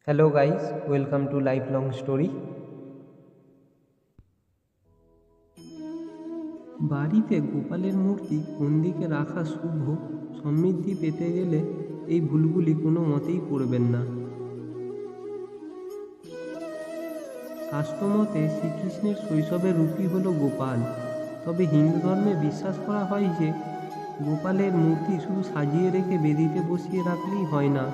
Hello guys, welcome to Lifelong Story. বাড়িতে গোপালের মূর্তি কোন দিকে রাখা শুভ সমৃদ্ধি পেতে গেলে এই ভুলগুলি কোনো মতেই করবেন না। শাস্ত্রমতে শ্রীকৃষ্ণের শৈশবের রূপই হল গোপাল। তবে হিন্দু ধর্মে বিশ্বাস করা হয় যে গোপালের মূর্তি শুধু সাজিয়ে রেখে বেদিতে বসিয়ে রাখলেই হয় না,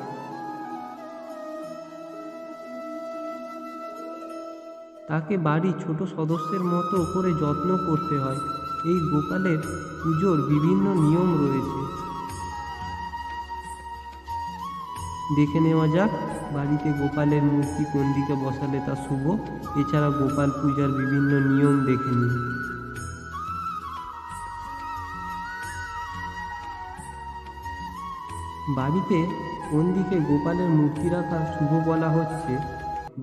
তাকে বাড়ির ছোট সদস্যের মতো করে যত্ন করতে হয়। এই গোপালের পুজোর বিভিন্ন নিয়ম রয়েছে, দেখে নেওয়া যাক বাড়িতে গোপালের মূর্তি কোন দিকে বসালে তা শুভ। এছাড়া গোপাল পূজার বিভিন্ন নিয়ম দেখে নিন। বাড়িতে কোন দিকে গোপালের মূর্তি রাখা শুভ বলা হচ্ছে,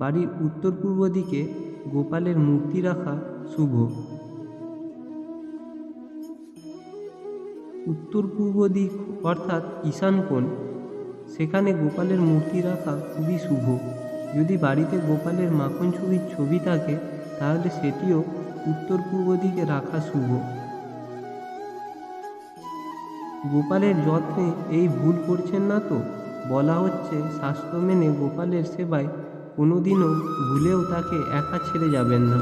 বাড়ির উত্তর পূর্ব দিকে গোপালের মূর্তি রাখা শুভ। উত্তর পূর্ব দিক অর্থাৎ ঈশান কোণ, সেখানে গোপালের মূর্তি রাখা খুবই শুভ। যদি বাড়িতে গোপালের মাখন ছবির ছবি থাকে তাহলে সেটিও উত্তর পূর্ব দিকে রাখা শুভ। গোপালের যত্নে এই ভুল করছেন না তো? বলা হচ্ছে শাস্ত্র মেনে গোপালের সেবায় কোনোদিনও ভুলেও তাকে একা ছেড়ে যাবেন না।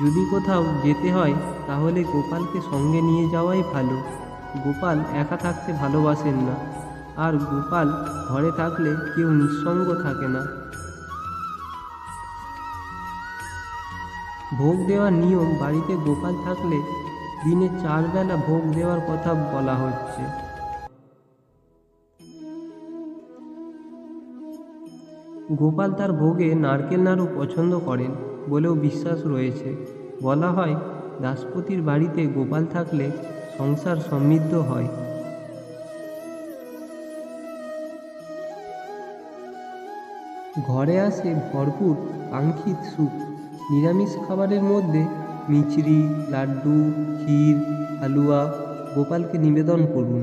যদি কোথাও যেতে হয় তাহলে গোপালকে সঙ্গে নিয়ে যাওয়াই ভালো। গোপাল একা থাকতে ভালোবাসেন না, আর গোপাল ঘরে থাকলে কেউ নিঃসঙ্গ থাকে না। ভোগ দেওয়ার নিয়ম, বাড়িতে গোপাল থাকলে দিনে 4 বেলা ভোগ দেওয়ার কথা বলা হচ্ছে। গোপাল তার ভোগে নারকেল নাড়ু পছন্দ করেন বলেও বিশ্বাস রয়েছে। বলা হয় দাসপতির বাড়িতে গোপাল থাকলে সংসার সমৃদ্ধ হয়। ঘরে আসে ভরপুর কাঙ্ক্ষিত সুখ। নিরামিষ খাবারের মধ্যে মিচড়ি, লাড্ডু, ক্ষীর, হালুয়া গোপালকে নিবেদন করুন।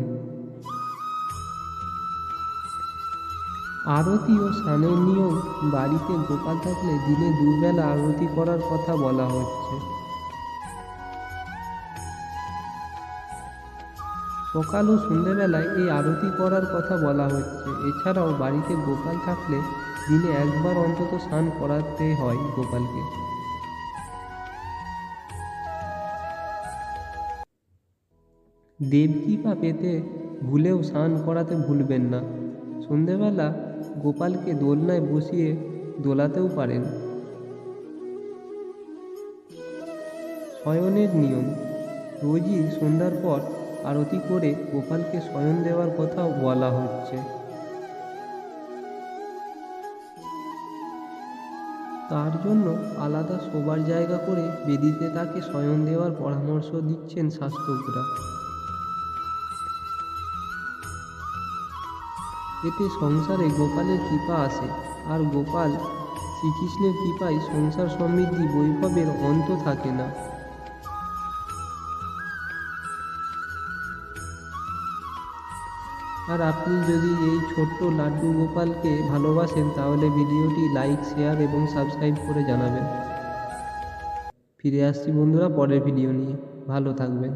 আরতি ও স্নানের নিয়ম, বাড়িতে গোপাল থাকলে দিনে 2 বেলা আরতি করার কথা বলা হচ্ছে। সকাল ও সন্ধ্যেবেলায় এই আরতি করার কথা বলা হচ্ছে। এছাড়াও বাড়িতে গোপাল থাকলে দিনে 1 বার অন্তত স্নান করাতে হয় গোপালকে। দেবকৃপা পেতে ভুলেও স্নান করাতে ভুলবেন না। সন্ধেবেলা গোপালকে দোলনায় বসিয়ে দোলাতেও পারেন। শয়নের নিয়ম, রোজই সন্ধ্যার পর আরতি করে গোপালকে শয়ন দেওয়ার কথাও বলা হচ্ছে। তার জন্য আলাদা শোবার জায়গা করে বেদিতে তাকে শয়ন দেওয়ার পরামর্শ দিচ্ছেন শাস্ত্রজ্ঞরা। এতে সংসারে গোপালের কৃপা আসে, আর গোপাল শ্রীকৃষ্ণের কৃপায় সংসার সমৃদ্ধি বৈভবের অন্ত থাকে না। আর আপনি যদি এই ছোট্ট লাড্ডু গোপালকে ভালোবাসেন তাহলে ভিডিওটি লাইক, শেয়ার এবং সাবস্ক্রাইব করে জানাবেন। ফিরে আসছি বন্ধুরা পরের ভিডিও নিয়ে। ভালো থাকবেন।